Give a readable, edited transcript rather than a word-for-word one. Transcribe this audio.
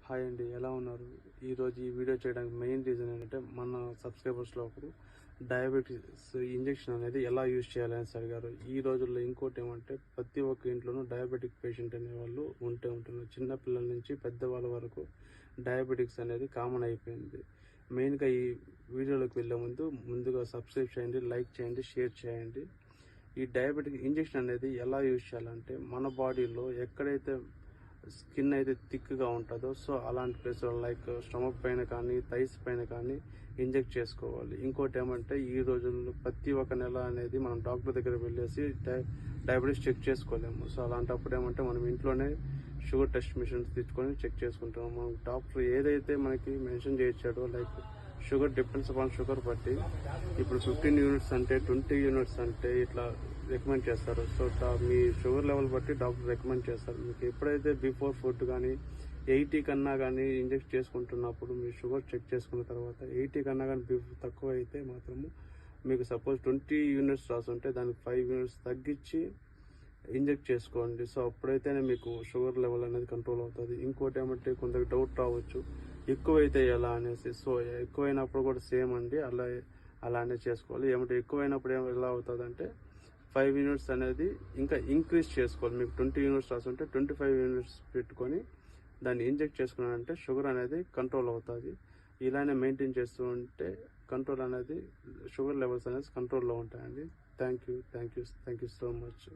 Hi అండి, ఎలా ఉన్నారు? ఈరోజు ఈ వీడియో చేయడానికి మెయిన్ రీజన్ ఏంటంటే, మన సబ్స్క్రైబర్స్లో ఒకరు డయాబెటీస్ ఇంజెక్షన్ అనేది ఎలా యూజ్ చేయాలని అడిగారు. ఈ రోజుల్లో ఇంకోటి ఏమంటే, ప్రతి ఒక్క ఇంట్లోనూ డయాబెటిక్ పేషెంట్ అనేవాళ్ళు ఉంటున్నారు. చిన్న పిల్లల నుంచి పెద్దవాళ్ళ వరకు డయాబెటిక్స్ అనేది కామన్ అయిపోయింది. మెయిన్గా ఈ వీడియోలోకి వెళ్ళే ముందుగా సబ్స్క్రైబ్ చేయండి, లైక్ చేయండి, షేర్ చేయండి. ఈ డయాబెటిక్ ఇంజెక్షన్ అనేది ఎలా యూజ్ చేయాలంటే, మన బాడీలో ఎక్కడైతే స్కిన్ అయితే థిక్గా ఉంటుందో, సో అలాంటి ప్లేస్లో లైక్ స్టమక్ పైన కానీ థైస్ పైన కానీ ఇంజెక్ట్ చేసుకోవాలి. ఇంకోటి ఏమంటే, ఈ రోజుల్లో ప్రతి ఒక్క నెల అనేది మనం డాక్టర్ దగ్గర వెళ్ళేసి డయాబెటీస్ చెక్ చేసుకోలేము. సో అలాంటప్పుడు ఏమంటే, మనం ఇంట్లోనే షుగర్ టెస్ట్ మిషన్స్ తెచ్చుకొని చెక్ చేసుకుంటాము. మనం డాక్టర్ ఏదైతే మనకి మెన్షన్ చేయించాడో, like sugar depends upon sugar బట్టి ఇప్పుడు 15 యూనిట్స్ అంటే 20 యూనిట్స్ అంటే ఇట్లా రికమెండ్ చేస్తారు. సో మీ షుగర్ లెవెల్ బట్టి డాక్టర్ రికమెండ్ చేస్తారు. మీకు ఎప్పుడైతే బిఫోర్ ఫుడ్ కానీ 80 కన్నా కానీ ఇంజెక్ట్ చేసుకుంటున్నప్పుడు మీ షుగర్ చెక్ చేసుకున్న తర్వాత 80 కన్నా కానీ తక్కువ అయితే మాత్రము మీకు సపోజ్ 20 యూనిట్స్ రాసుంటే దానికి 5 యూనిట్స్ తగ్గించి ఇంజెక్ట్ చేసుకోండి. సో అప్పుడైతేనే మీకు షుగర్ లెవెల్ అనేది కంట్రోల్ అవుతుంది. ఇంకోటి ఏమంటే, కొందరికి డౌట్ రావచ్చు ఎక్కువైతే ఎలా అనేసి. సో ఎక్కువైనప్పుడు కూడా సేమ్ అండి, అలానే చేసుకోవాలి. ఏమంటే ఎక్కువైనప్పుడు ఎలా అవుతుంది అంటే, 5 యూనిట్స్ అనేది ఇంకా ఇంక్రీజ్ చేసుకోవాలి. మీకు 20 యూనిట్స్ రాసుంటే 25 యూనిట్స్ పెట్టుకొని దాన్ని ఇంజెక్ట్ చేసుకున్నారంటే షుగర్ అనేది కంట్రోల్ అవుతుంది. ఇలానే మెయింటైన్ చేస్తూ ఉంటే కంట్రోల్ అనేది షుగర్ లెవెల్స్ అనేది కంట్రోల్లో ఉంటాయండి. Thank you so much.